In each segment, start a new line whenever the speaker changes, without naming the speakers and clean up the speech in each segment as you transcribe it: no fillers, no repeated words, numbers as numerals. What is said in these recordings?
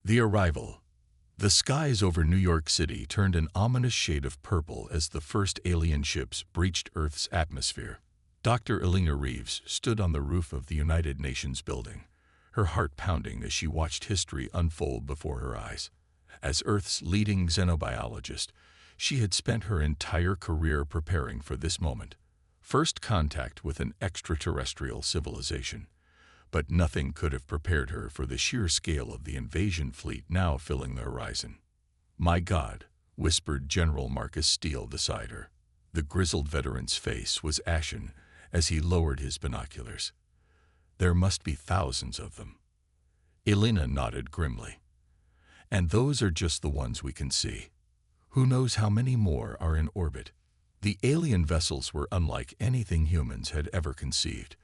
The arrival. The skies over New York City turned an ominous shade of purple as the first alien ships breached Earth's atmosphere. Dr. Elena Reeves stood on the roof of the United Nations building, her heart pounding as she watched history unfold before her eyes. As Earth's leading xenobiologist, she had spent her entire career preparing for this moment. First contact with an extraterrestrial civilization. But nothing could have prepared her for the sheer scale of the invasion fleet now filling the horizon. "My God," whispered General Marcus Steele beside her. The grizzled veteran's face was ashen as he lowered his binoculars. "There must be thousands of them." Elena nodded grimly. "And those are just the ones we can see. Who knows how many more are in orbit?" The alien vessels were unlike anything humans had ever conceived.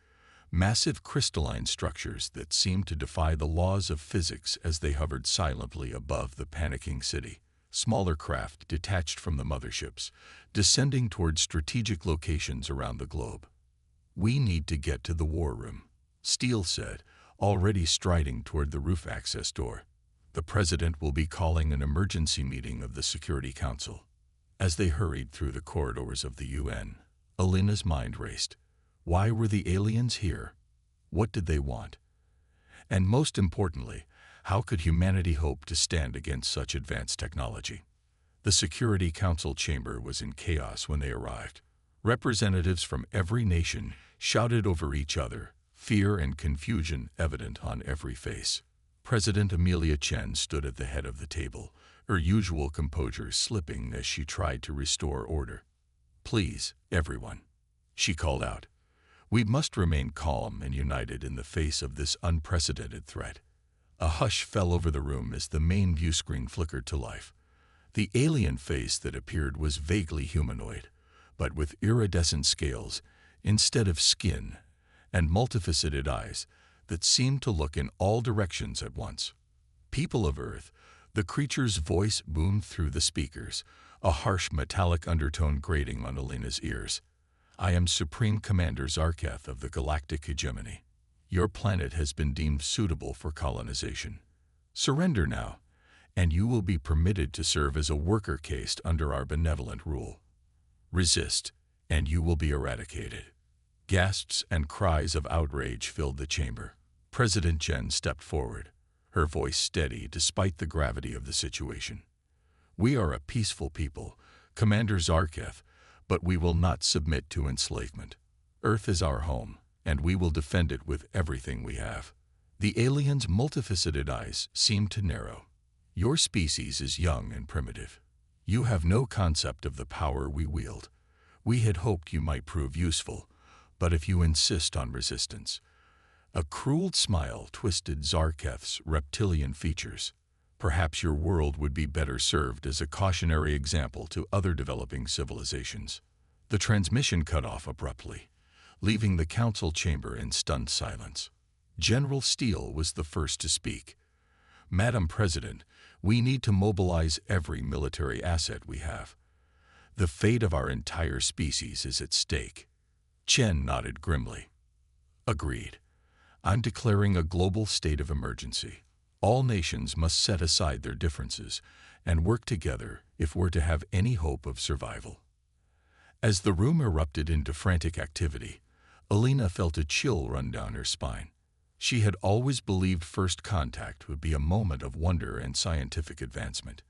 Massive crystalline structures that seemed to defy the laws of physics as they hovered silently above the panicking city. Smaller craft detached from the motherships, descending toward strategic locations around the globe. "We need to get to the war room," Steele said, already striding toward the roof access door. "The president will be calling an emergency meeting of the Security Council." As they hurried through the corridors of the UN, Elena's mind raced. Why were the aliens here? What did they want? And most importantly, how could humanity hope to stand against such advanced technology? The Security Council chamber was in chaos when they arrived. Representatives from every nation shouted over each other, fear and confusion evident on every face. President Amelia Chen stood at the head of the table, her usual composure slipping as she tried to restore order. "Please, everyone," she called out. "We must remain calm and united in the face of this unprecedented threat." A hush fell over the room as the main view screen flickered to life. The alien face that appeared was vaguely humanoid, but with iridescent scales instead of skin, and multifaceted eyes that seemed to look in all directions at once. "People of Earth," the creature's voice boomed through the speakers, a harsh metallic undertone grating on Elena's ears. "I am Supreme Commander Zarketh of the Galactic Hegemony. Your planet has been deemed suitable for colonization. Surrender now, and you will be permitted to serve as a worker caste under our benevolent rule. Resist, and you will be eradicated." Gasps and cries of outrage filled the chamber. President Chen stepped forward, her voice steady despite the gravity of the situation. "We are a peaceful people, Commander Zarketh, but we will not submit to enslavement. Earth is our home, and we will defend it with everything we have." The alien's multifaceted eyes seemed to narrow. "Your species is young and primitive. You have no concept of the power we wield. We had hoped you might prove useful, but if you insist on resistance..." A cruel smile twisted Zarketh's reptilian features. "Perhaps your world would be better served as a cautionary example to other developing civilizations." The transmission cut off abruptly, leaving the council chamber in stunned silence. General Steele was the first to speak. "Madam President, we need to mobilize every military asset we have. The fate of our entire species is at stake." Chen nodded grimly. "Agreed. I'm declaring a global state of emergency. All nations must set aside their differences and work together if we're to have any hope of survival." As the room erupted into frantic activity, Elena felt a chill run down her spine. She had always believed first contact would be a moment of wonder and scientific advancement.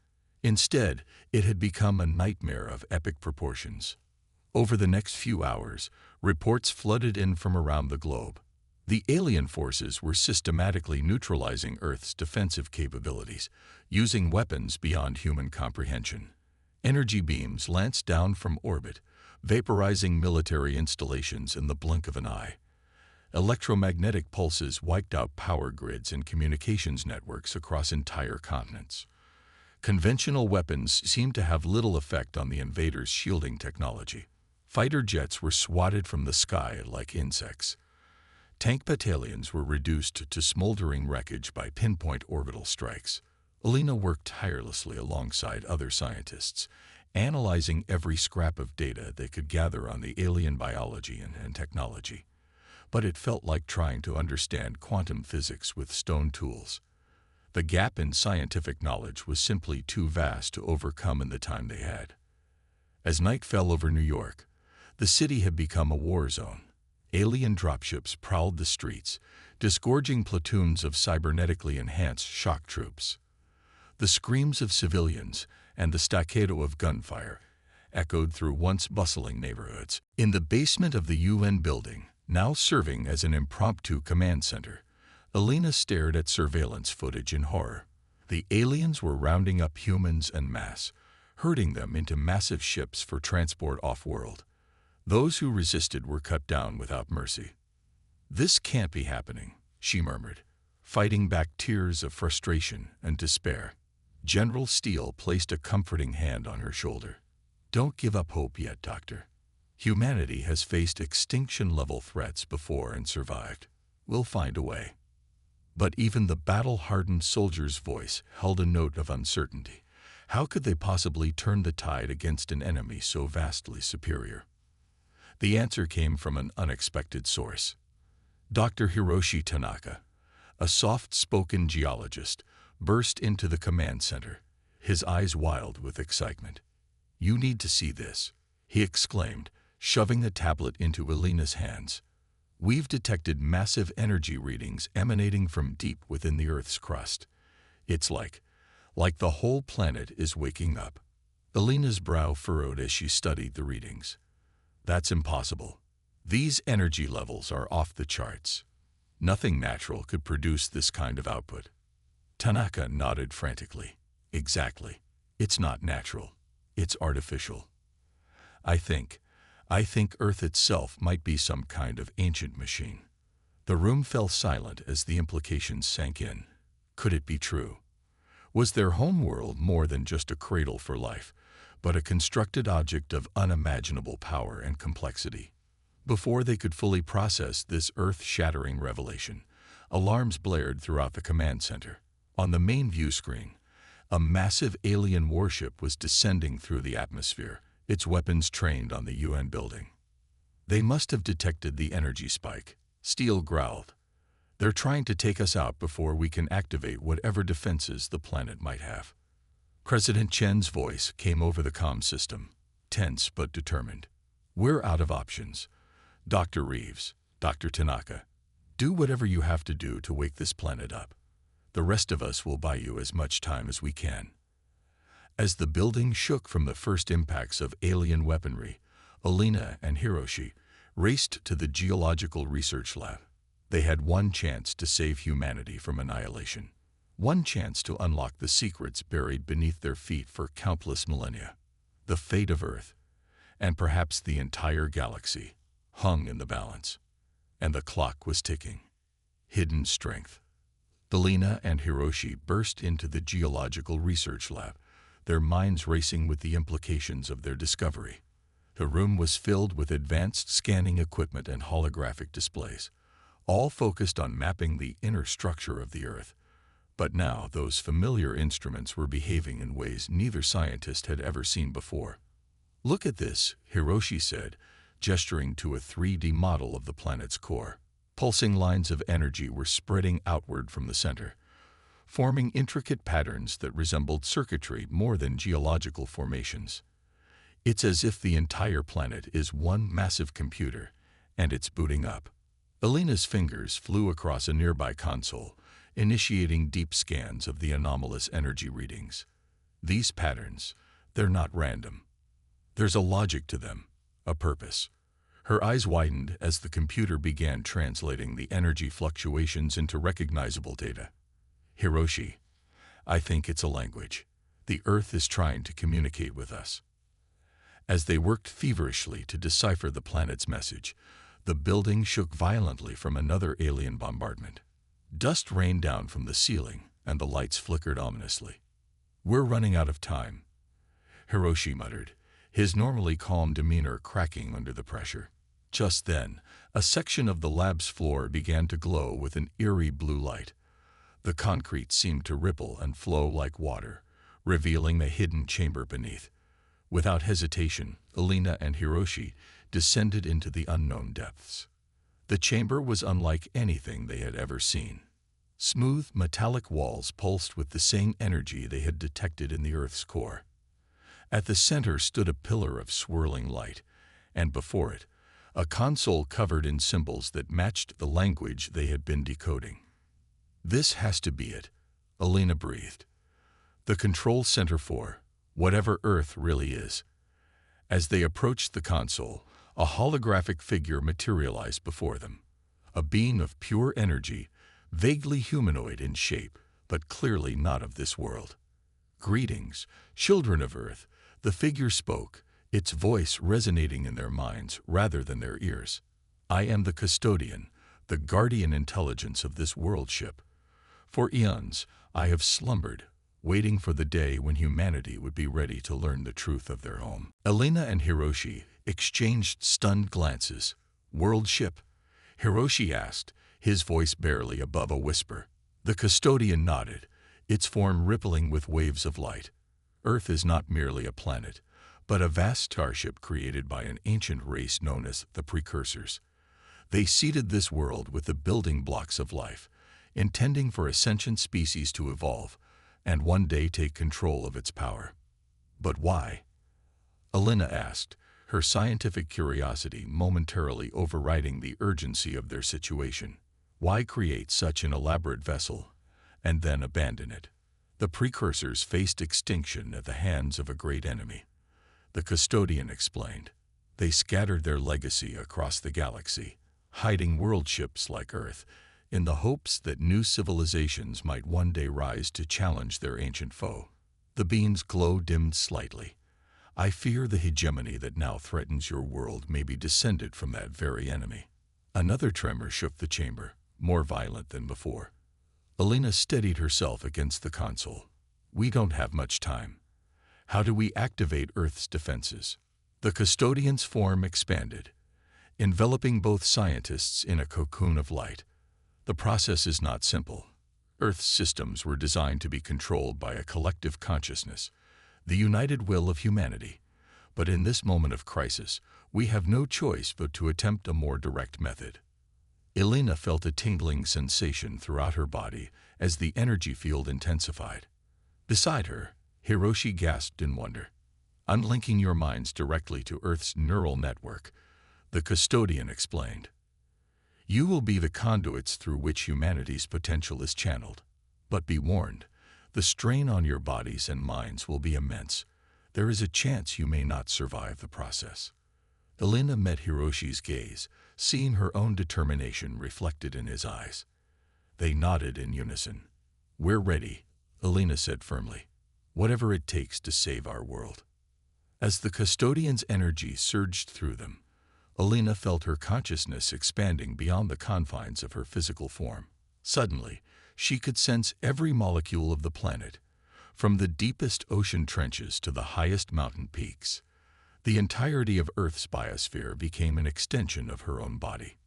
Instead, it had become a nightmare of epic proportions. Over the next few hours, reports flooded in from around the globe. The alien forces were systematically neutralizing Earth's defensive capabilities, using weapons beyond human comprehension. Energy beams lanced down from orbit, vaporizing military installations in the blink of an eye. Electromagnetic pulses wiped out power grids and communications networks across entire continents. Conventional weapons seemed to have little effect on the invaders' shielding technology. Fighter jets were swatted from the sky like insects. Tank battalions were reduced to smoldering wreckage by pinpoint orbital strikes. Elena worked tirelessly alongside other scientists, analyzing every scrap of data they could gather on the alien biology and technology. But it felt like trying to understand quantum physics with stone tools. The gap in scientific knowledge was simply too vast to overcome in the time they had. As night fell over New York, the city had become a war zone. Alien dropships prowled the streets, disgorging platoons of cybernetically enhanced shock troops. The screams of civilians and the staccato of gunfire echoed through once bustling neighborhoods. In the basement of the UN building, now serving as an impromptu command center, Alina stared at surveillance footage in horror. The aliens were rounding up humans en masse, herding them into massive ships for transport off-world. Those who resisted were cut down without mercy. "This can't be happening," she murmured, fighting back tears of frustration and despair. General Steele placed a comforting hand on her shoulder. "Don't give up hope yet, Doctor. Humanity has faced extinction-level threats before and survived. We'll find a way." But even the battle-hardened soldier's voice held a note of uncertainty. How could they possibly turn the tide against an enemy so vastly superior? The answer came from an unexpected source. Dr. Hiroshi Tanaka, a soft-spoken geologist, burst into the command center, his eyes wild with excitement. "You need to see this," he exclaimed, shoving a tablet into Alina's hands. "We've detected massive energy readings emanating from deep within the Earth's crust. It's like the whole planet is waking up." Alina's brow furrowed as she studied the readings. "That's impossible. These energy levels are off the charts. Nothing natural could produce this kind of output." Tanaka nodded frantically. "Exactly. It's not natural. It's artificial. I think Earth itself might be some kind of ancient machine." The room fell silent as the implications sank in. Could it be true? Was their homeworld more than just a cradle for life, but a constructed object of unimaginable power and complexity? Before they could fully process this earth-shattering revelation, alarms blared throughout the command center. On the main view screen, a massive alien warship was descending through the atmosphere, its weapons trained on the UN building. "They must have detected the energy spike," Steele growled. "They're trying to take us out before we can activate whatever defenses the planet might have." President Chen's voice came over the comm system, tense but determined. "We're out of options. Dr. Reeves, Dr. Tanaka, do whatever you have to do to wake this planet up. The rest of us will buy you as much time as we can." As the building shook from the first impacts of alien weaponry, Alina and Hiroshi raced to the geological research lab. They had one chance to save humanity from annihilation, one chance to unlock the secrets buried beneath their feet for countless millennia. The fate of Earth, and perhaps the entire galaxy, hung in the balance, and the clock was ticking. Hidden strength. Alina and Hiroshi burst into the geological research lab, their minds racing with the implications of their discovery. The room was filled with advanced scanning equipment and holographic displays, all focused on mapping the inner structure of the Earth. But now those familiar instruments were behaving in ways neither scientist had ever seen before. "Look at this," Hiroshi said, gesturing to a 3D model of the planet's core. Pulsing lines of energy were spreading outward from the center, forming intricate patterns that resembled circuitry more than geological formations. "It's as if the entire planet is one massive computer, and it's booting up." Alina's fingers flew across a nearby console, initiating deep scans of the anomalous energy readings. "These patterns, they're not random. There's a logic to them, a purpose." Her eyes widened as the computer began translating the energy fluctuations into recognizable data. "Hiroshi, I think it's a language. The Earth is trying to communicate with us." As they worked feverishly to decipher the planet's message, the building shook violently from another alien bombardment. Dust rained down from the ceiling, and the lights flickered ominously. "We're running out of time," Hiroshi muttered, his normally calm demeanor cracking under the pressure. Just then, a section of the lab's floor began to glow with an eerie blue light. The concrete seemed to ripple and flow like water, revealing a hidden chamber beneath. Without hesitation, Alina and Hiroshi descended into the unknown depths. The chamber was unlike anything they had ever seen. Smooth, metallic walls pulsed with the same energy they had detected in the Earth's core. At the center stood a pillar of swirling light, and before it, a console covered in symbols that matched the language they had been decoding. "This has to be it," Elena breathed. "The control center for whatever Earth really is." As they approached the console, a holographic figure materialized before them. A being of pure energy, vaguely humanoid in shape, but clearly not of this world. "Greetings, children of Earth," the figure spoke, its voice resonating in their minds rather than their ears. "I am the custodian, the guardian intelligence of this world ship. For eons, I have slumbered, waiting for the day when humanity would be ready to learn the truth of their home." Elena and Hiroshi exchanged stunned glances. "World ship?" Hiroshi asked, his voice barely above a whisper. The custodian nodded, its form rippling with waves of light. "Earth is not merely a planet, but a vast starship created by an ancient race known as the Precursors. They seeded this world with the building blocks of life, intending for a sentient species to evolve and one day take control of its power." "But why?" Elena asked, her scientific curiosity momentarily overriding the urgency of their situation. "Why create such an elaborate vessel and then abandon it?" "The Precursors faced extinction at the hands of a great enemy," the custodian explained. "They scattered their legacy across the galaxy, hiding world ships like Earth, in the hopes that new civilizations might one day rise to challenge their ancient foe." The being's glow dimmed slightly. "I fear the hegemony that now threatens your world may be descended from that very enemy." Another tremor shook the chamber, more violent than before. Elena steadied herself against the console. "We don't have much time. How do we activate Earth's defenses?" The custodian's form expanded, enveloping both scientists in a cocoon of light. "The process is not simple. Earth's systems were designed to be controlled by a collective consciousness, the united will of humanity. But in this moment of crisis, we have no choice but to attempt a more direct method." Elena felt a tingling sensation throughout her body as the energy field intensified. Beside her, Hiroshi gasped in wonder. "Unlinking your minds directly to Earth's neural network," the custodian explained. "You will be the conduits through which humanity's potential is channeled. But be warned, the strain on your bodies and minds will be immense. There is a chance you may not survive the process." Elena met Hiroshi's gaze, seeing her own determination reflected in his eyes. They nodded in unison. "We're ready," Elena said firmly. "Whatever it takes to save our world." As the custodian's energy surged through them, Elena felt her consciousness expanding beyond the confines of her physical form. Suddenly, she could sense every molecule of the planet, from the deepest ocean trenches to the highest mountain peaks. The entirety of Earth's biosphere became an extension of her own body.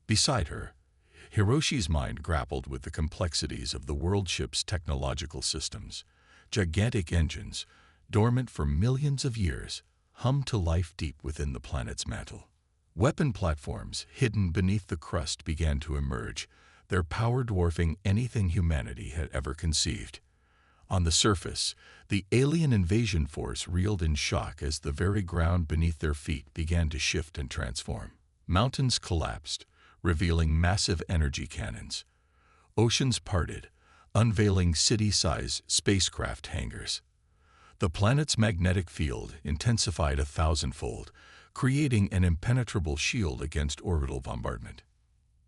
Beside her, Hiroshi's mind grappled with the complexities of the world ship's technological systems. Gigantic engines, dormant for millions of years, hummed to life deep within the planet's mantle. Weapon platforms hidden beneath the crust began to emerge, their power dwarfing anything humanity had ever conceived. On the surface, the alien invasion force reeled in shock as the very ground beneath their feet began to shift and transform. Mountains collapsed, revealing massive energy cannons. Oceans parted, unveiling city-sized spacecraft hangars. The planet's magnetic field intensified 1,000-fold, creating an impenetrable shield against orbital bombardment.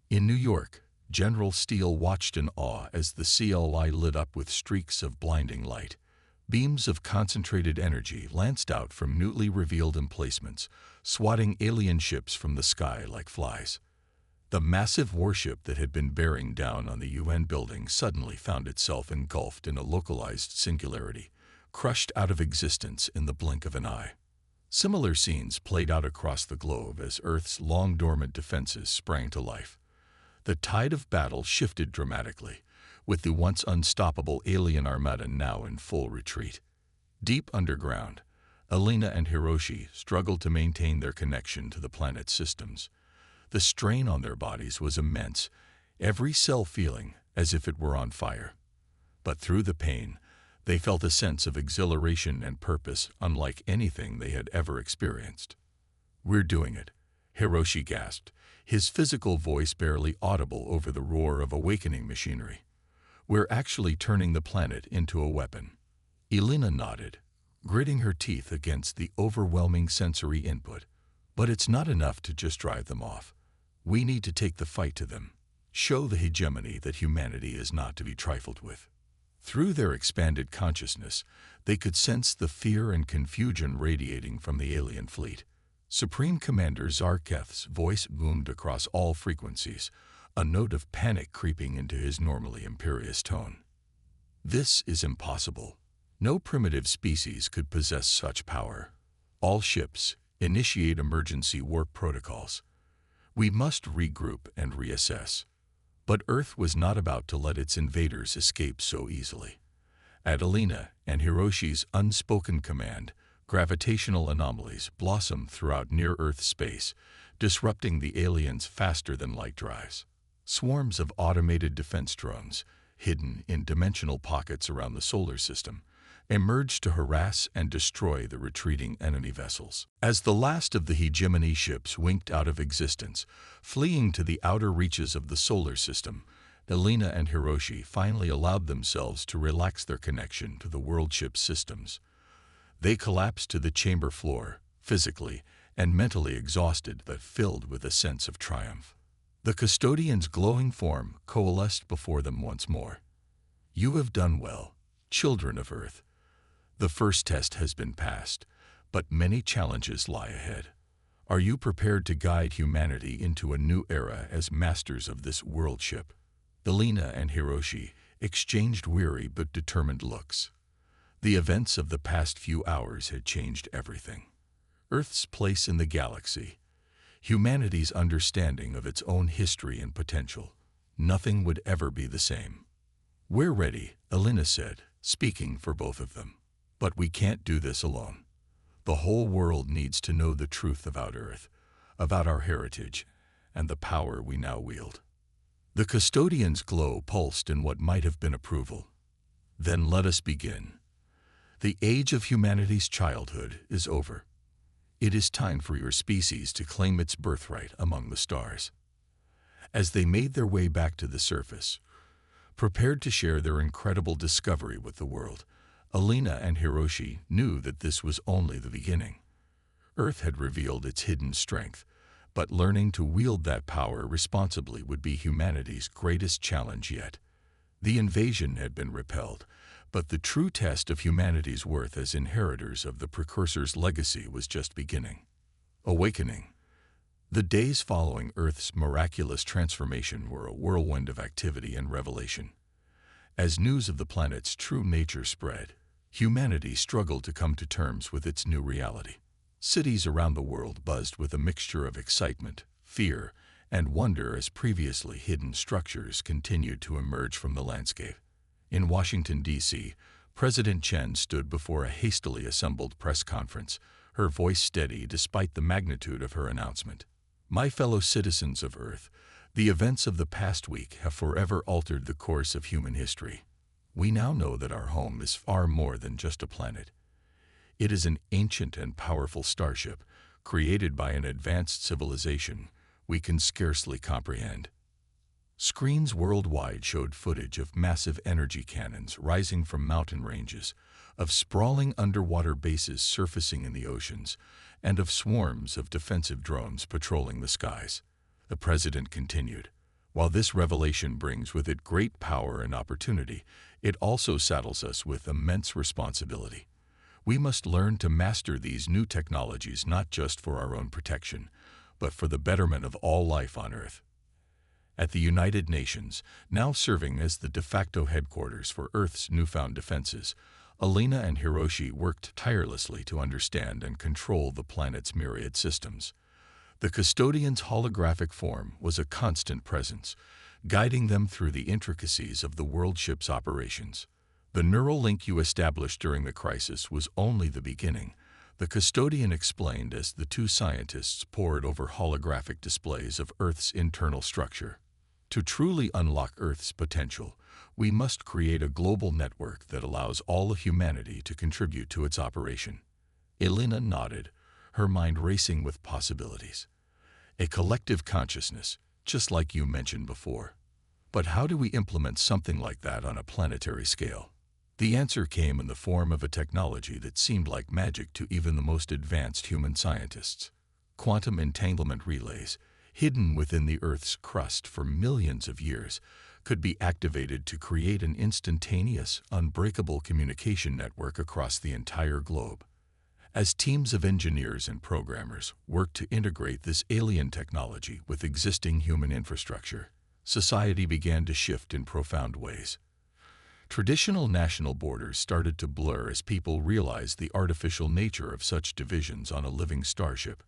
In New York, General Steele watched in awe as the CLI lit up with streaks of blinding light. Beams of concentrated energy lanced out from newly revealed emplacements, swatting alien ships from the sky like flies. The massive warship that had been bearing down on the UN building suddenly found itself engulfed in a localized singularity, crushed out of existence in the blink of an eye. Similar scenes played out across the globe as Earth's long-dormant defenses sprang to life. The tide of battle shifted dramatically, with the once unstoppable alien armada now in full retreat. Deep underground, Elena and Hiroshi struggled to maintain their connection to the planet's systems. The strain on their bodies was immense, every cell feeling as if it were on fire. But through the pain, they felt a sense of exhilaration and purpose unlike anything they had ever experienced. "We're doing it," Hiroshi gasped, his physical voice barely audible over the roar of awakening machinery. "We're actually turning the planet into a weapon." Elena nodded, gritting her teeth against the overwhelming sensory input. "But it's not enough to just drive them off. We need to take the fight to them, show the hegemony that humanity is not to be trifled with." Through their expanded consciousness, they could sense the fear and confusion radiating from the alien fleet. Supreme Commander Zarketh's voice boomed across all frequencies, a note of panic creeping into his normally imperious tone. "This is impossible. No primitive species could possess such power. All ships, initiate emergency warp protocols. We must regroup and reassess." But Earth was not about to let its invaders escape so easily. At Elena and Hiroshi's unspoken command, gravitational anomalies blossomed throughout near-Earth space, disrupting the aliens' faster-than-light drives. Swarms of automated defense drones, hidden in dimensional pockets around the solar system, emerged to harass and destroy the retreating enemy vessels. As the last of the hegemony ships winked out of existence, fleeing to the outer reaches of the solar system, Elena and Hiroshi finally allowed themselves to relax their connection to the world ship's systems. They collapsed to the chamber floor, physically and mentally exhausted but filled with a sense of triumph. The custodian's glowing form coalesced before them once more. "You have done well, children of Earth. The first test has been passed, but many challenges lie ahead. Are you prepared to guide humanity into a new era as masters of this world ship?" Elena and Hiroshi exchanged weary but determined looks. The events of the past few hours had changed everything. Earth's place in the galaxy, humanity's understanding of its own history and potential. Nothing would ever be the same. "We're ready," Elena said, speaking for both of them. "But we can't do this alone. The whole world needs to know the truth about Earth, about our heritage, and the power we now wield." The custodian's glow pulsed in what might have been approval. "Then let us begin. The age of humanity's childhood is over. It is time for your species to claim its birthright among the stars." As they made their way back to the surface, prepared to share their incredible discovery with the world, Elena and Hiroshi knew that this was only the beginning. Earth had revealed its hidden strength, but learning to wield that power responsibly would be humanity's greatest challenge yet. The invasion had been repelled, but the true test of humanity's worth as inheritors of the precursor's legacy was just beginning. Awakening. The days following Earth's miraculous transformation were a whirlwind of activity and revelation. As news of the planet's true nature spread, humanity struggled to come to terms with its new reality. Cities around the world buzzed with a mixture of excitement, fear, and wonder as previously hidden structures continued to emerge from the landscape. In Washington, D.C., President Chen stood before a hastily assembled press conference, her voice steady despite the magnitude of her announcement. "My fellow citizens of Earth, the events of the past week have forever altered the course of human history. We now know that our home is far more than just a planet. It is an ancient and powerful starship, created by an advanced civilization we can scarcely comprehend." Screens worldwide showed footage of massive energy cannons rising from mountain ranges, of sprawling underwater bases surfacing in the oceans, and of swarms of defensive drones patrolling the skies. The president continued, "While this revelation brings with it great power and opportunity, it also saddles us with immense responsibility. We must learn to master these new technologies not just for our own protection, but for the betterment of all life on Earth." At the United Nations, now serving as the de facto headquarters for Earth's newfound defenses, Elena and Hiroshi worked tirelessly to understand and control the planet's myriad systems. The custodian's holographic form was a constant presence, guiding them through the intricacies of the world ship's operations. "The neural link you established during the crisis was only the beginning," the custodian explained as the two scientists pored over holographic displays of Earth's internal structure. To truly unlock Earth's potential, we must create a global network that allows all of humanity to contribute to its operation. Elena nodded, her mind racing with possibilities. A collective consciousness, just like you mentioned before. But how do we implement something like that on a planetary scale? The answer came in the form of a technology that seemed like magic to even the most advanced human scientists. Quantum entanglement relays, hidden within the Earth's crust for millions of years, could be activated to create an instantaneous, unbreakable communication network across the entire globe. As teams of engineers and programmers worked to integrate this alien technology with existing human infrastructure, society began to shift in profound ways. Traditional national borders started to blur as people realized the artificial nature of such divisions on a living starship.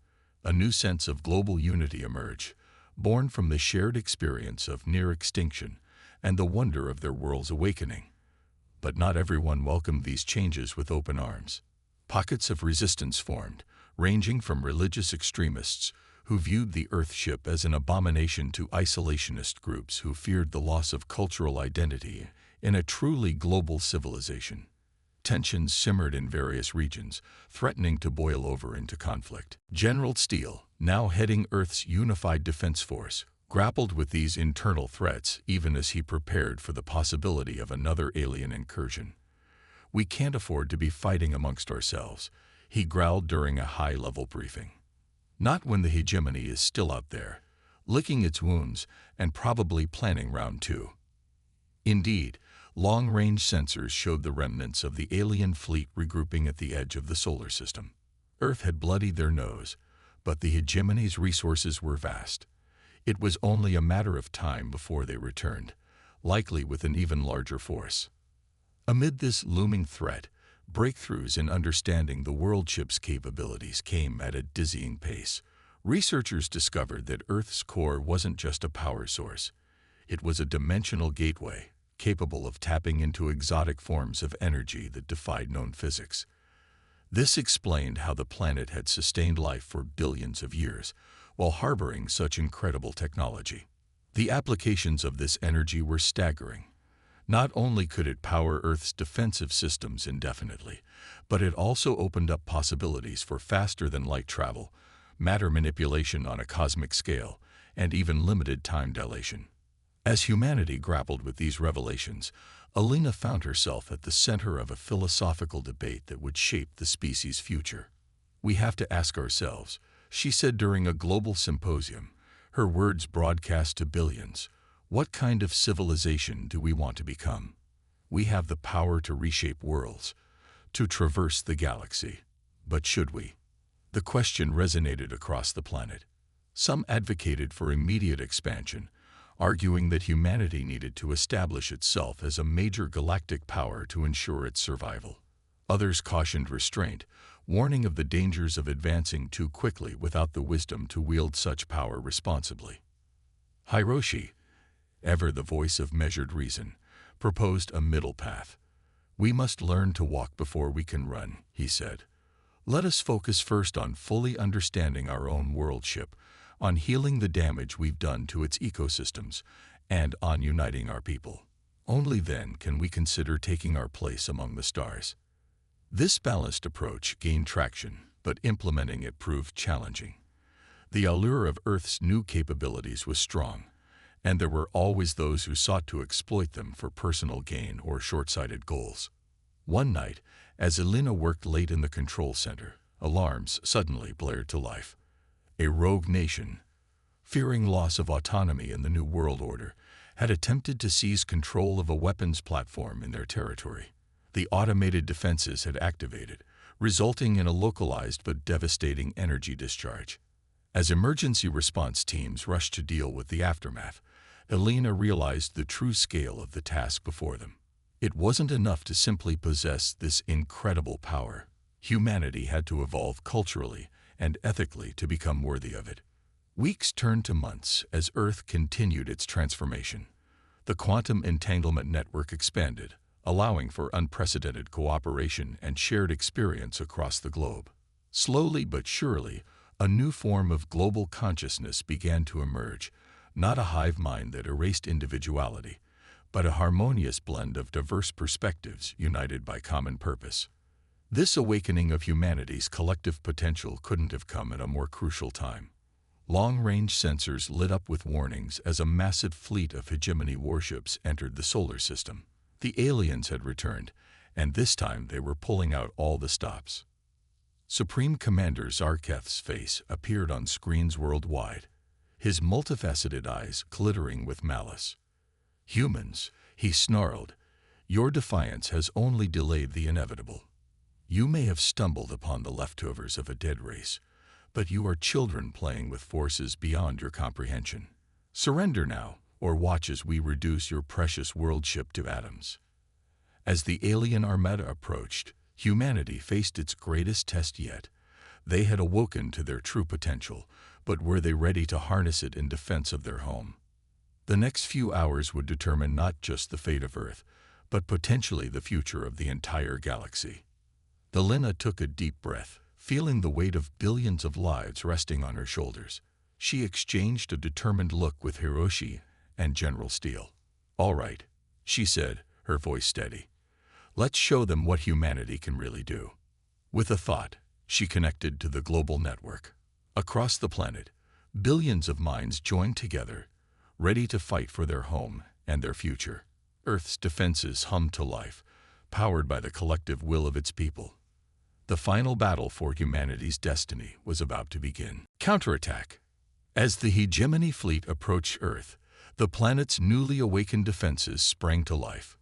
A new sense of global unity emerged, born from the shared experience of near extinction and the wonder of their world's awakening. But not everyone welcomed these changes with open arms. Pockets of resistance formed, ranging from religious extremists who viewed the Earthship as an abomination to isolationist groups who feared the loss of cultural identity in a truly global civilization. Tensions simmered in various regions, threatening to boil over into conflict. General Steele, now heading Earth's unified defense force, grappled with these internal threats even as he prepared for the possibility of another alien incursion. "We can't afford to be fighting amongst ourselves," he growled during a high-level briefing. "Not when the hegemony is still out there, licking its wounds and probably planning round two." Indeed, long-range sensors showed the remnants of the alien fleet regrouping at the edge of the solar system. Earth had bloodied their nose, but the hegemony's resources were vast. It was only a matter of time before they returned, likely with an even larger force. Amid this looming threat, breakthroughs in understanding the worldship's capabilities came at a dizzying pace. Researchers discovered that Earth's core wasn't just a power source. It was a dimensional gateway, capable of tapping into exotic forms of energy that defied known physics. This explained how the planet had sustained life for billions of years, while harboring such incredible technology. The applications of this energy were staggering. Not only could it power Earth's defensive systems indefinitely, but it also opened up possibilities for faster-than-light travel, matter manipulation on a cosmic scale, and even limited time dilation. As humanity grappled with these revelations, Elena found herself at the center of a philosophical debate that would shape the species' future. "We have to ask ourselves," she said during a global symposium, her words broadcast to billions, "what kind of civilization do we want to become? We have the power to reshape worlds, to traverse the galaxy. But should we?" The question resonated across the planet. Some advocated for immediate expansion, arguing that humanity needed to establish itself as a major galactic power to ensure its survival. Others cautioned restraint, warning of the dangers of advancing too quickly without the wisdom to wield such power responsibly. Hiroshi, ever the voice of measured reason, proposed a middle path. "We must learn to walk before we can run," he said. "Let us focus first on fully understanding our own worldship, on healing the damage we've done to its ecosystems, and on uniting our people. Only then can we consider taking our place among the stars." This balanced approach gained traction, but implementing it proved challenging. The allure of Earth's new capabilities was strong, and there were always those who sought to exploit them for personal gain or short-sighted goals. One night, as Elena worked late in the control center, alarms suddenly blared to life. A rogue nation, fearing loss of autonomy in the New World Order, had attempted to seize control of a weapons platform in their territory. The automated defenses had activated, resulting in a localized but devastating energy discharge. As emergency response teams rushed to deal with the aftermath, Elena realized the true scale of the task before them. It wasn't enough to simply possess this incredible power. Humanity had to evolve culturally and ethically to become worthy of it. Weeks turned to months as Earth continued its transformation. The quantum entanglement network expanded, allowing for unprecedented cooperation and shared experience across the globe. Slowly but surely, a new form of global consciousness began to emerge, not a hive mind that erased individuality, but a harmonious blend of diverse perspectives united by common purpose. This awakening of humanity's collective potential couldn't have come at a more crucial time. Long-range sensors lit up with warnings as a massive fleet of hegemony warships entered the solar system. The aliens had returned, and this time they were pulling out all the stops. Supreme Commander Zarketh's face appeared on screens worldwide, his multifaceted eyes glittering with malice. "Humans," he snarled, "your defiance has only delayed the inevitable. You may have stumbled upon the leftovers of a dead race, but you are children playing with forces beyond your comprehension. Surrender now, or watch as we reduce your precious world-ship to atoms." As the alien armada approached, humanity faced its greatest test yet. They had awoken to their true potential, but were they ready to harness it in defense of their home? The next few hours would determine not just the fate of Earth, but potentially the future of the entire galaxy. Elena took a deep breath, feeling the weight of billions of lives resting on her shoulders. She exchanged a determined look with Hiroshi and General Steele. "All right," she said, her voice steady. "Let's show them what humanity can really do." With a thought, she connected to the global network. Across the planet, billions of minds joined together, ready to fight for their home and their future. Earth's defenses hummed to life, powered by the collective will of its people. The final battle for humanity's destiny was about to begin. Counterattack. As the hegemony fleet approached Earth, the planet's newly awakened defenses sprang to life.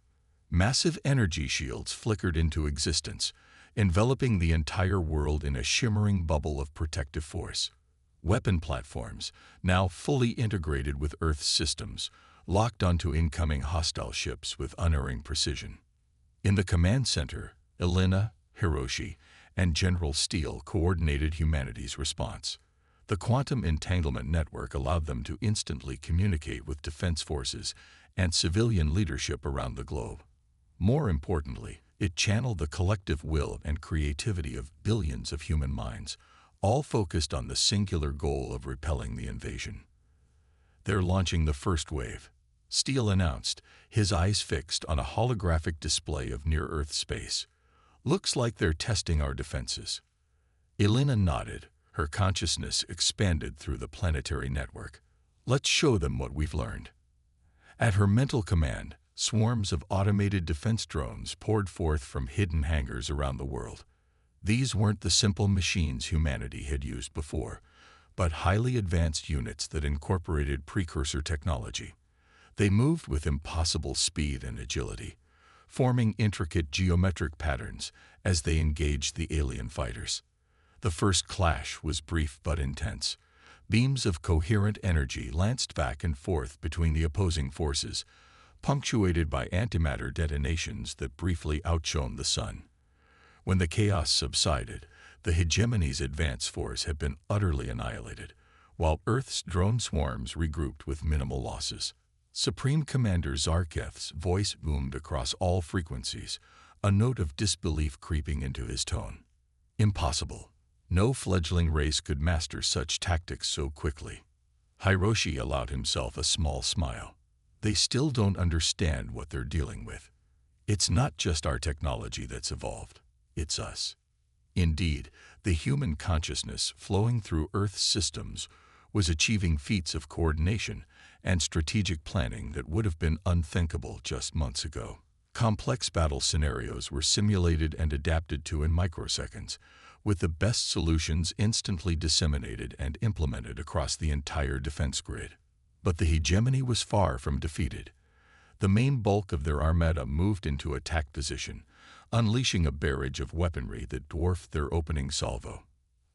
Massive energy shields flickered into existence, enveloping the entire world in a shimmering bubble of protective force. Weapon platforms, now fully integrated with Earth's systems, locked onto incoming hostile ships with unerring precision. In the command center, Elena, Hiroshi, and General Steele coordinated humanity's response. The quantum entanglement network allowed them to instantly communicate with defense forces and civilian leadership around the globe. More importantly, it channeled the collective will and creativity of billions of human minds, all focused on the singular goal of repelling the invasion. "They're launching the first wave," Steele announced, his eyes fixed on a holographic display of near-Earth space. "Looks like they're testing our defenses." Elena nodded, her consciousness expanded through the planetary network. "Let's show them what we've learned." At her mental command, swarms of automated defense drones poured forth from hidden hangars around the world. These weren't the simple machines humanity had used before, but highly advanced units that incorporated precursor technology. They moved with impossible speed and agility, forming intricate geometric patterns as they engaged the alien fighters. The first clash was brief but intense. Beams of coherent energy lanced back and forth between the opposing forces, punctuated by antimatter detonations that briefly outshone the sun. When the chaos subsided, the hegemony's advance force had been utterly annihilated, while Earth's drone swarms regrouped with minimal losses. Supreme Commander Zarketh's voice boomed across all frequencies, a note of disbelief creeping into his tone. "Impossible. No fledgling race could master such tactics so quickly." Hiroshi allowed himself a small smile. "They still don't understand what they're dealing with. It's not just our technology that's evolved. It's us." Indeed, the human consciousness flowing through Earth's systems was achieving feats of coordination and strategic planning that would have been unthinkable just months ago. Complex battle scenarios were simulated and adapted to in microseconds, with the best solutions instantly disseminated and implemented across the entire defense grid. But the hegemony was far from defeated. The main bulk of their armada moved into attack position, unleashing a barrage of weaponry that dwarfed their opening salvo.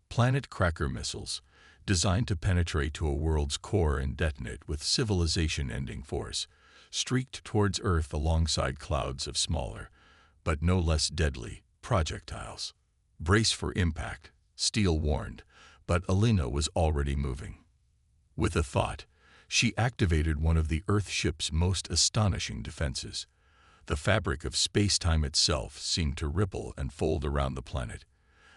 Planet cracker missiles, designed to penetrate to a world's core and detonate with civilization-ending force, streaked towards Earth alongside clouds of smaller, but no less deadly, projectiles. "Brace for impact," Steele warned, but Elena was already moving. With a thought, she activated one of the Earthship's most astonishing defenses. The fabric of space-time itself seemed to ripple and fold around the planet,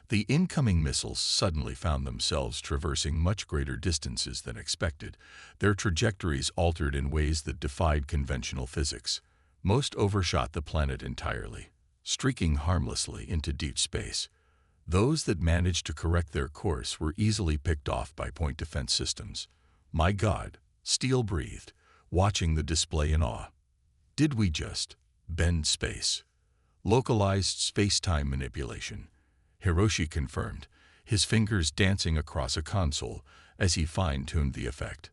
The incoming missiles suddenly found themselves traversing much greater distances than expected, their trajectories altered in ways that defied conventional physics. Most overshot the planet entirely, streaking harmlessly into deep space. Those that managed to correct their course were easily picked off by point defense systems. My God, Steele breathed, watching the display in awe. Did we just bend space? Localized space-time manipulation, Hiroshi confirmed, his fingers dancing across a console as he fine-tuned the effect.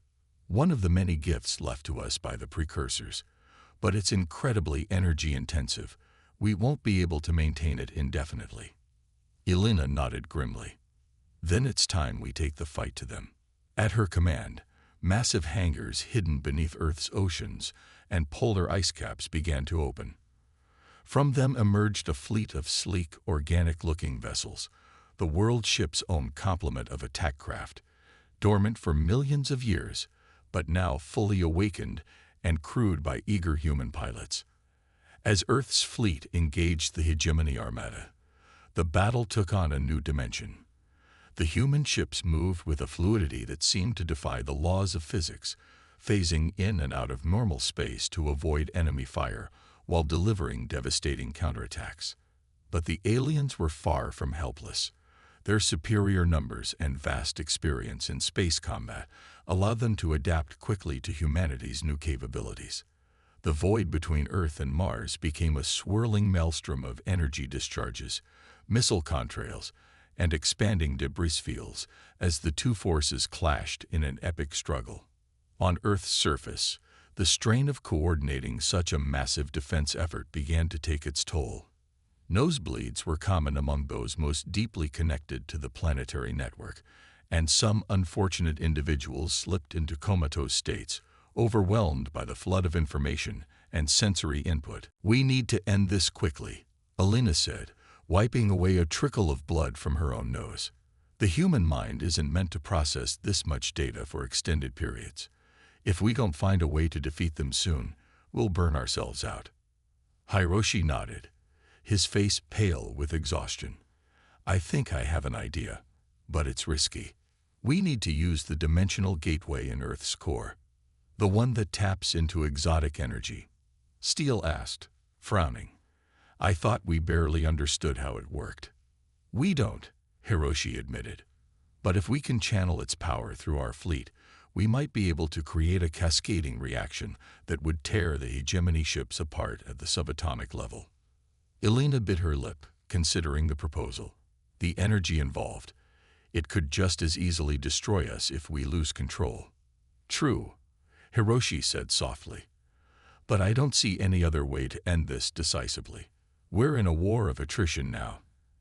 One of the many gifts left to us by the precursors, but it's incredibly energy-intensive. We won't be able to maintain it indefinitely. Elena nodded grimly. Then it's time we take the fight to them. At her command, massive hangars hidden beneath Earth's oceans and polar ice caps began to open. From them emerged a fleet of sleek, organic-looking vessels, the world ship's own complement of attack craft, dormant for millions of years, but now fully awakened and crewed by eager human pilots. As Earth's fleet engaged the hegemony armada, the battle took on a new dimension. The human ships moved with a fluidity that seemed to defy the laws of physics, phasing in and out of normal space to avoid enemy fire while delivering devastating counterattacks. But the aliens were far from helpless. Their superior numbers and vast experience in space combat allowed them to adapt quickly to humanity's new capabilities. The void between Earth and Mars became a swirling maelstrom of energy discharges, missile contrails, and expanding debris fields as the two forces clashed in an epic struggle. On Earth's surface, the strain of coordinating such a massive defense effort began to take its toll. Nosebleeds were common among those most deeply connected to the planetary network, and some unfortunate individuals slipped into comatose states, overwhelmed by the flood of information and sensory input. We need to end this quickly, Elena said, wiping away a trickle of blood from her own nose. The human mind isn't meant to process this much data for extended periods. If we don't find a way to defeat them soon, we'll burn ourselves out. Hiroshi nodded, his face pale with exhaustion. I think I have an idea, but it's risky. We need to use the dimensional gateway in Earth's core, the one that taps into exotic energy. Steele asked, frowning. I thought we barely understood how it worked. We don't, Hiroshi admitted. But if we can channel its power through our fleet, we might be able to create a cascading reaction that would tear the hegemony ships apart at the subatomic level. Elena bit her lip, considering the proposal. The energy involved. It could just as easily destroy us if we lose control. True, Hiroshi said softly. But I don't see any other way to end this decisively. We're in a war of attrition now,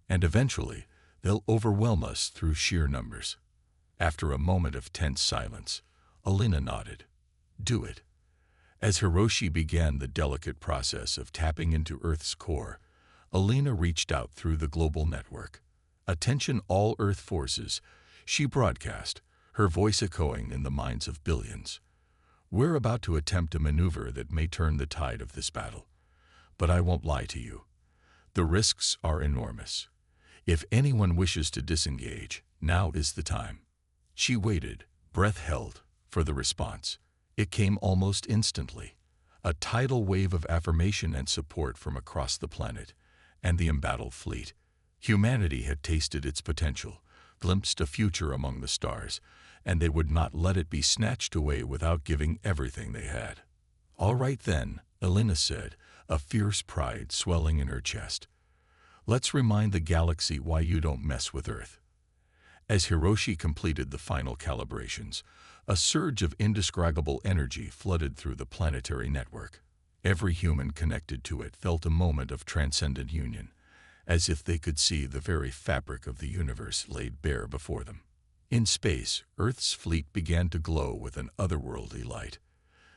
and eventually they'll overwhelm us through sheer numbers. After a moment of tense silence, Elena nodded. Do it. As Hiroshi began the delicate process of tapping into Earth's core, Elena reached out through the global network. Attention all Earth forces, she broadcast, her voice echoing in the minds of billions. We're about to attempt a maneuver that may turn the tide of this battle. But I won't lie to you. The risks are enormous. If anyone wishes to disengage, now is the time. She waited, breath held, for the response. It came almost instantly. A tidal wave of affirmation and support from across the planet and the embattled fleet. Humanity had tasted its potential, glimpsed a future among the stars, and they would not let it be snatched away without giving everything they had. All right then, Elena said, a fierce pride swelling in her chest. Let's remind the galaxy why you don't mess with Earth. As Hiroshi completed the final calibrations, a surge of indescribable energy flooded through the planetary network. Every human connected to it felt a moment of transcendent union, as if they could see the very fabric of the universe laid bare before them. In space, Earth's fleet began to glow with an otherworldly light.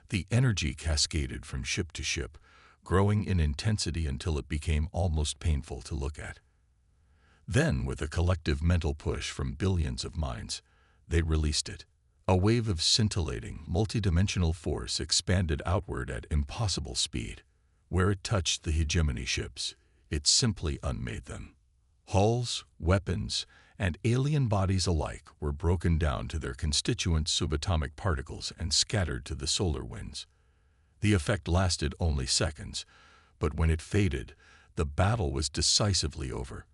The energy cascaded from ship to ship, growing in intensity until it became almost painful to look at. Then, with a collective mental push from billions of minds, they released it. A wave of scintillating, multidimensional force expanded outward at impossible speed. Where it touched the hegemony ships, it simply unmade them. Hulls, weapons, and alien bodies alike were broken down to their constituent subatomic particles and scattered to the solar winds. The effect lasted only seconds, but when it faded, the battle was decisively over.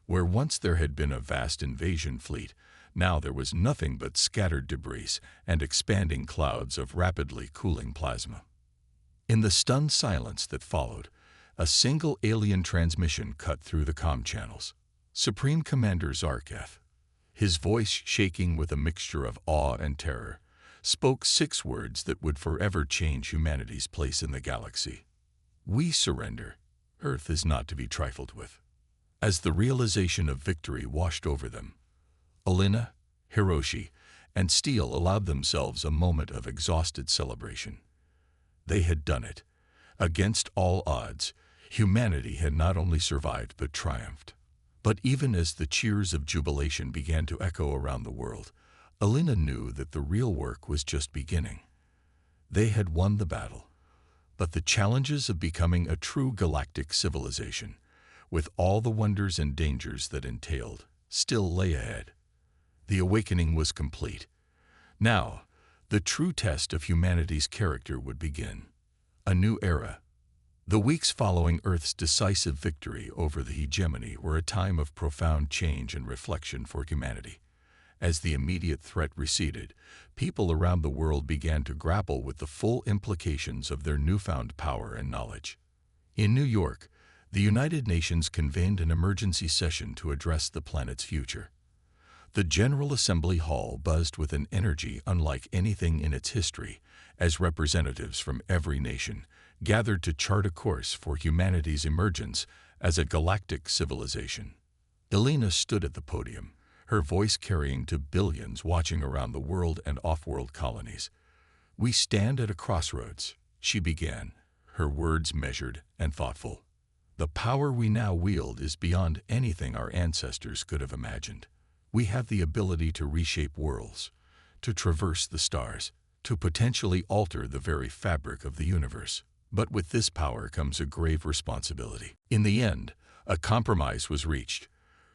Where once there had been a vast invasion fleet, now there was nothing but scattered debris and expanding clouds of rapidly cooling plasma. In the stunned silence that followed, a single alien transmission cut through the comm channels. Supreme Commander Zarketh, his voice shaking with a mixture of awe and terror, spoke 6 words that would forever change humanity's place in the galaxy. We surrender. Earth is not to be trifled with. As the realization of victory washed over them, Alina, Hiroshi, and Steele allowed themselves a moment of exhausted celebration. They had done it. Against all odds, humanity had not only survived but triumphed. But even as the cheers of jubilation began to echo around the world, Alina knew that the real work was just beginning. They had won the battle, but the challenges of becoming a true galactic civilization, with all the wonders and dangers that entailed, still lay ahead. The awakening was complete. Now, the true test of humanity's character would begin. A new era. The weeks following Earth's decisive victory over the hegemony were a time of profound change and reflection for humanity. As the immediate threat receded, people around the world began to grapple with the full implications of their newfound power and knowledge. In New York, the United Nations convened an emergency session to address the planet's future. The General Assembly Hall buzzed with an energy unlike anything in its history, as representatives from every nation gathered to chart a course for humanity's emergence as a galactic civilization. Alina stood at the podium, her voice carrying to billions watching around the world and off-world colonies. "We stand at a crossroads," she began, her words measured and thoughtful. "The power we now wield is beyond anything our ancestors could have imagined. We have the ability to reshape worlds, to traverse the stars, to potentially alter the very fabric of the universe. But with this power comes a grave responsibility." In the end, a compromise was reached.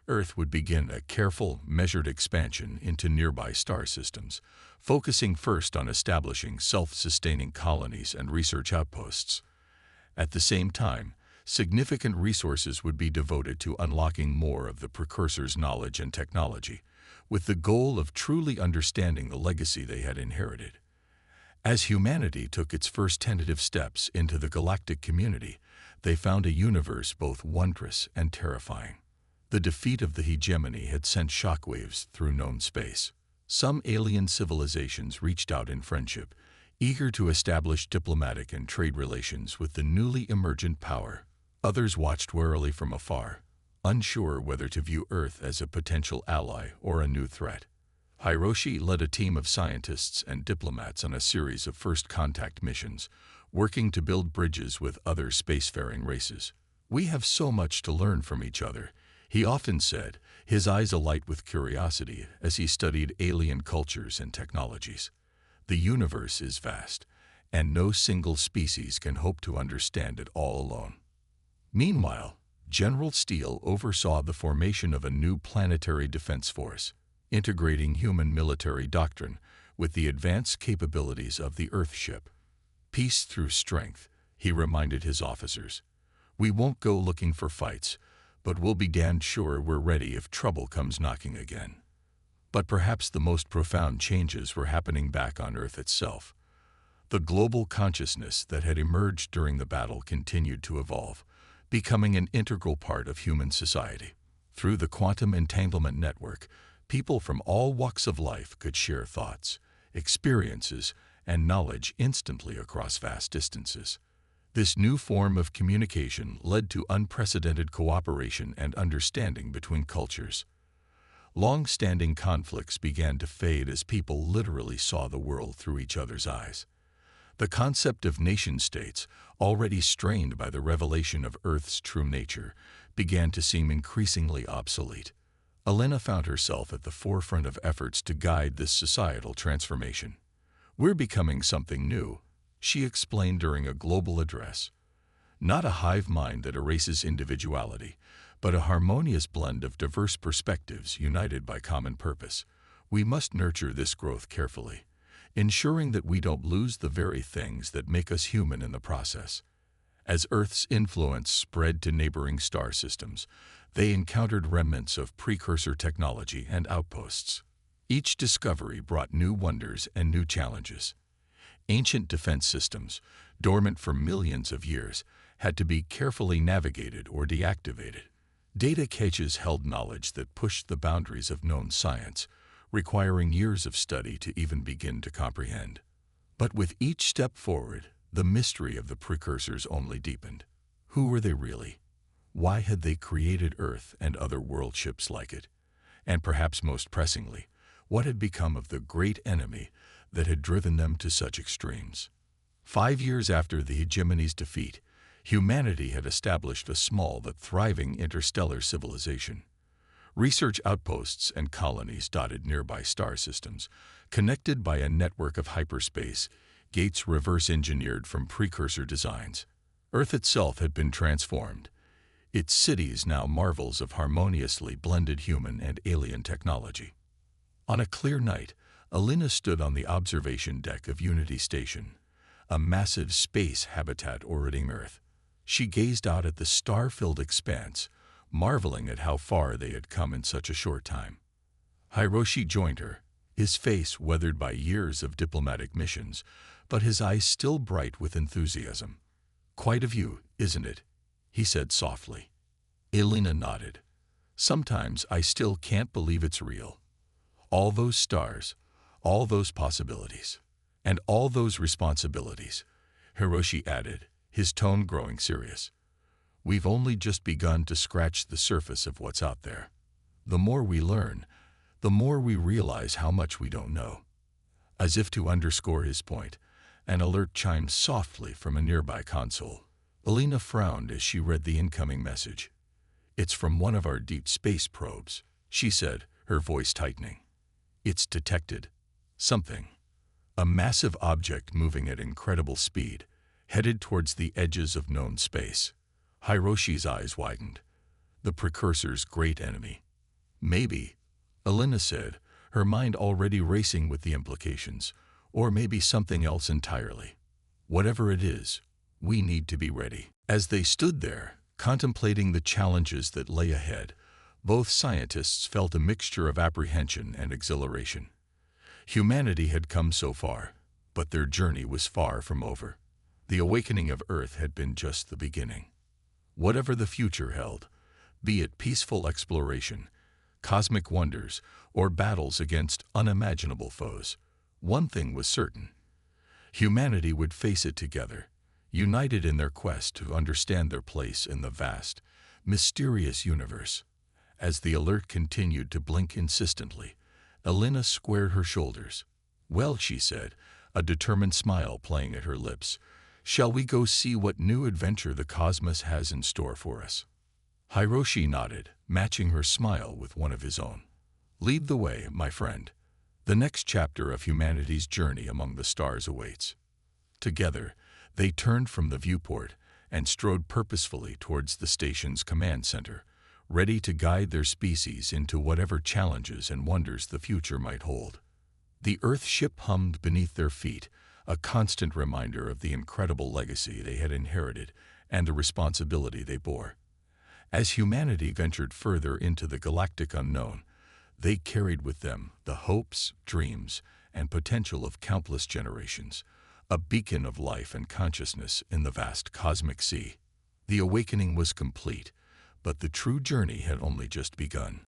Earth would begin a careful, measured expansion into nearby star systems, focusing first on establishing self-sustaining colonies and research outposts. At the same time, significant resources would be devoted to unlocking more of the precursor's knowledge and technology, with the goal of truly understanding the legacy they had inherited. As humanity took its first tentative steps into the galactic community, they found a universe both wondrous and terrifying. The defeat of the hegemony had sent shockwaves through known space. Some alien civilizations reached out in friendship, eager to establish diplomatic and trade relations with the newly emergent power. Others watched warily from afar, unsure whether to view Earth as a potential ally or a new threat. Hiroshi led a team of scientists and diplomats on a series of first-contact missions, working to build bridges with other spacefaring races. "We have so much to learn from each other," he often said, his eyes alight with curiosity as he studied alien cultures and technologies. "The universe is vast, and no single species can hope to understand it all alone." Meanwhile, General Steele oversaw the formation of a new planetary defense force, integrating human military doctrine with the advanced capabilities of the Earthship. "Peace through strength," he reminded his officers. "We won't go looking for fights, but we'll be damned sure we're ready if trouble comes knocking again." But perhaps the most profound changes were happening back on Earth itself. The global consciousness that had emerged during the battle continued to evolve, becoming an integral part of human society. Through the quantum entanglement network, people from all walks of life could share thoughts, experiences, and knowledge instantly across vast distances. This new form of communication led to unprecedented cooperation and understanding between cultures. Long-standing conflicts began to fade as people literally saw the world through each other's eyes. The concept of nation-states, already strained by the revelation of Earth's true nature, began to seem increasingly obsolete. Alina found herself at the forefront of efforts to guide this societal transformation. "We're becoming something new," she explained during a global address. "Not a hive mind that erases individuality, but a harmonious blend of diverse perspectives united by common purpose. We must nurture this growth carefully, ensuring that we don't lose the very things that make us human in the process. As Earth's influence spread to neighboring star systems, they encountered remnants of precursor technology and outposts. Each discovery brought new wonders and new challenges. Ancient defense systems, dormant for millions of years, had to be carefully navigated or deactivated. Data caches held knowledge that pushed the boundaries of known science, requiring years of study to even begin to comprehend. But with each step forward, the mystery of the precursors only deepened. Who were they really? Why had they created Earth and other world ships like it? And perhaps most pressingly, what had become of the great enemy that had driven them to such extremes? 5 years after the hegemony's defeat, humanity had established a small but thriving interstellar civilization. Research outposts and colonies dotted nearby star systems, connected by a network of hyperspace gates reverse-engineered from precursor designs. Earth itself had been transformed, its cities now marvels of harmoniously blended human and alien technology. On a clear night, Alina stood on the observation deck of Unity Station, a massive space habitat orbiting Earth. She gazed out at the star-filled expanse, marveling at how far they had come in such a short time. Hiroshi joined her, his face weathered by years of diplomatic missions, but his eyes still bright with enthusiasm. "Quite a view, isn't it?" he said softly. Alina nodded. "Sometimes I still can't believe it's real. All those stars, all those possibilities, and all those responsibilities," Hiroshi added, his tone growing serious. "We've only just begun to scratch the surface of what's out there. The more we learn, the more we realize how much we don't know." As if to underscore his point, an alert chimed softly from a nearby console. Alina frowned as she read the incoming message. "It's from one of our deep space probes," she said, her voice tightening. "It's detected something. A massive object moving at incredible speed, headed towards the edges of known space." Hiroshi's eyes widened. The precursor's great enemy. "Maybe," Alina said, her mind already racing with the implications, "or maybe something else entirely. Whatever it is, we need to be ready." As they stood there, contemplating the challenges that lay ahead, both scientists felt a mixture of apprehension and exhilaration. Humanity had come so far, but their journey was far from over. The awakening of Earth had been just the beginning. Whatever the future held, be it peaceful exploration, cosmic wonders, or battles against unimaginable foes, one thing was certain. Humanity would face it together, united in their quest to understand their place in the vast, mysterious universe. As the alert continued to blink insistently, Alina squared her shoulders. "Well," she said, a determined smile playing at her lips, "shall we go see what new adventure the cosmos has in store for us?" Hiroshi nodded, matching her smile with one of his own. "Lead the way, my friend. The next chapter of humanity's journey among the stars awaits." Together, they turned from the viewport and strode purposefully towards the station's command center, ready to guide their species into whatever challenges and wonders the future might hold. The Earth ship hummed beneath their feet, a constant reminder of the incredible legacy they had inherited and the responsibility they bore. As humanity ventured further into the galactic unknown, they carried with them the hopes, dreams, and potential of countless generations, a beacon of life and consciousness in the vast cosmic sea. The awakening was complete, but the true journey had only just begun.